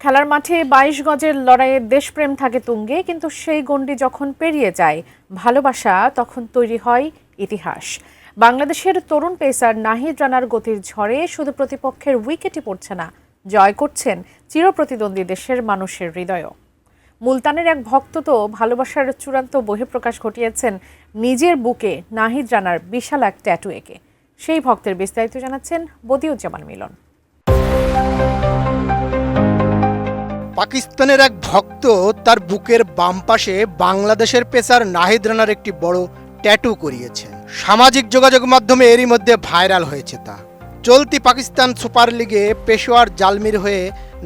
খেলার মাঠে ২২ গজের লড়াইয়ে দেশপ্রেম থাকে তুঙ্গে, কিন্তু সেই গণ্ডি যখন পেরিয়ে যায় ভালোবাসা, তখন তৈরি হয় ইতিহাস। বাংলাদেশের তরুণ পেসার নাহিদ রানার গতির ঝড়ে শুধু প্রতিপক্ষের উইকেটই পড়ছে না, জয় করছেন চিরপ্রতিদ্বন্দ্বী দেশের মানুষের হৃদয়ও। মুলতানের এক ভক্ত তো ভালোবাসার চূড়ান্ত বহিঃপ্রকাশ ঘটিয়েছেন নিজের বুকে নাহিদ রানার বিশাল এক ট্যাটু এঁকে। সেই ভক্তের বিস্তারিত জানাচ্ছেন বদিউজ্জামান মিলন। পাকিস্তানের এক ভক্ত তার বুকের বাম পাশে বাংলাদেশের পেসার নাহিদ রানার একটি বড় ট্যাটু করিয়েছেন। সামাজিক যোগাযোগ মাধ্যমে এরই মধ্যে ভাইরাল হয়েছে তা। চলতি পাকিস্তান সুপার লিগে পেশোয়ার জালমির হয়ে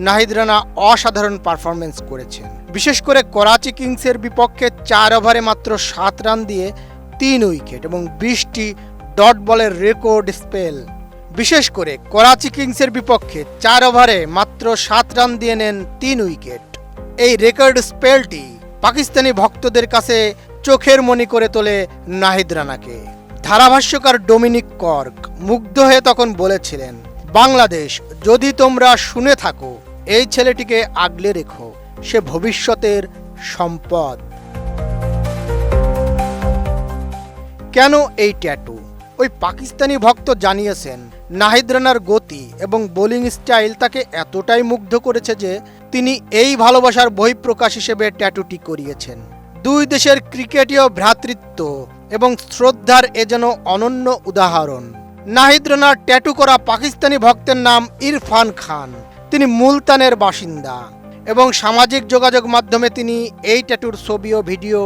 নাহিদ রানা অসাধারণ পারফরমেন্স করেছেন। বিশেষ করে করাচি কিংসের বিপক্ষে 4 ওভারে মাত্র 7 রান দিয়ে 3 উইকেট এবং 20টি ডট বলের রেকর্ড স্পেল। বিশেষ করে করাচি কিংসের বিপক্ষে 4 ওভারে মাত্র 7 রান দিয়ে নেন 3 উইকেট। এই রেকর্ড স্পেলটি পাকিস্তানি ভক্তদের কাছে চোখের মণি করে তোলে নাহিদ রানাকে। ধারাভাষ্যকার ডোমিনিক কর্ক মুগ্ধ হয়ে তখন বলেছিলেন, বাংলাদেশ যদি তোমরা শুনে থাকো, এই ছেলেটিকে আগলে রেখো, সে ভবিষ্যতের সম্পদ। কেন এই ট্যাটু? ওই পাকিস্তানি ভক্ত জানিয়েছেন, নাহিদ রানার গতি এবং বোলিং স্টাইল তাকে এতটাই মুগ্ধ করেছে যে তিনি এই ভালোবাসার বহিঃপ্রকাশ হিসেবে ট্যাটুটি করিয়েছেন। দুই দেশের ক্রিকেটীয় ভ্রাতৃত্ব এবং শ্রদ্ধার এ যেন অনন্য উদাহরণ। নাহিদ রানার ট্যাটু করা পাকিস্তানি ভক্তের নাম ইরফান খান। তিনি মুলতানের বাসিন্দা এবং সামাজিক যোগাযোগ মাধ্যমে তিনি এই ট্যাটুর ছবি ও ভিডিও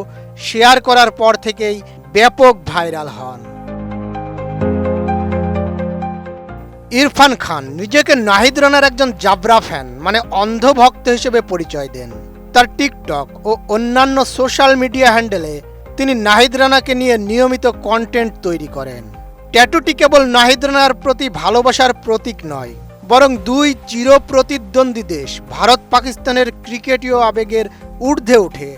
শেয়ার করার পর থেকেই ব্যাপক ভাইরাল হন। ইরফান খান নিজেকে নাহিদ রানার একজন জাবরা ফ্যান মানে অন্ধ ভক্ত হিসেবে পরিচয় দেন। তার টিকটক ও অন্যান্য সোশ্যাল মিডিয়া হ্যান্ডেলে তিনি নাহিদ রানাকে নিয়ে নিয়মিত কন্টেন্ট তৈরি করেন। ট্যাটুটি কেবল নাহিদ রানার প্রতি ভালোবাসার প্রতীক নয়, বরং দুই চিরপ্রতিদ্বন্দ্বী দেশ ভারত পাকিস্তানের ক্রিকেটীয় আবেগের ঊর্ধ্বে উঠে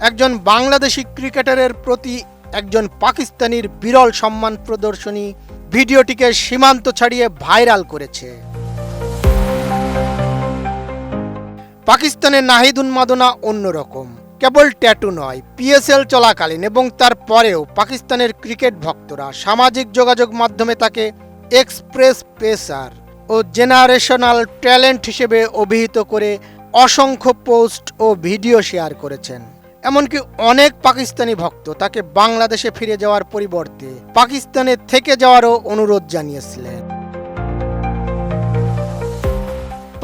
একজন বাংলাদেশি ক্রিকেটারের প্রতি একজন পাকিস্তানির বিরল সম্মান প্রদর্শনী ভিডিওটিকে সীমান্ত ছাড়িয়ে ভাইরাল করেছে। পাকিস্তানের নাহিদ উন্মাদনা অন্যরকম। কেবল ট্যাটু নয়, পিএসএল চলাকালীন এবং তার পরেও পাকিস্তানের ক্রিকেট ভক্তরা সামাজিক যোগাযোগ মাধ্যমে তাকে এক্সপ্রেস পেসার ও জেনারেশনাল ট্যালেন্ট হিসেবে অভিহিত করে অসংখ্য পোস্ট ও ভিডিও শেয়ার করেছেন। এমনকি অনেক পাকিস্তানি ভক্ত তাকে বাংলাদেশে ফিরে যাওয়ার পরিবর্তে পাকিস্তানে থেকে যাওয়ারও অনুরোধ জানিয়েছিলেন।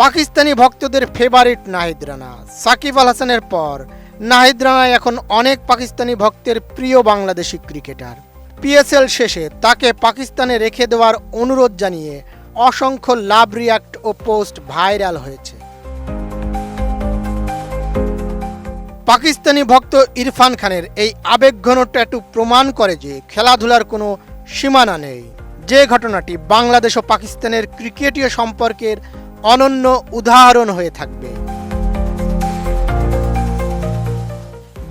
পাকিস্তানি ভক্তদের ফেভারিট নাহিদ রানা। সাকিব আল হাসানের পর নাহিদ রানা এখন অনেক পাকিস্তানি ভক্তের প্রিয় বাংলাদেশি ক্রিকেটার। পিএসএল শেষে তাকে পাকিস্তানে রেখে দেওয়ার অনুরোধ জানিয়ে অসংখ্য লাভ রিয়াক্ট ও পোস্ট ভাইরাল হয়েছে। পাকিস্তানি ভক্ত ইরফান খানের এই আবেগঘন ট্যাটু প্রমাণ করে যে খেলাধুলার কোনো সীমানা নেই। যে ঘটনাটি বাংলাদেশ ও পাকিস্তানের ক্রিকেটীয় সম্পর্কের অনন্য উদাহরণ হয়ে থাকবে।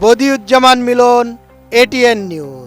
বদিউজ্জামান মিলন, এটিএন নিউজ।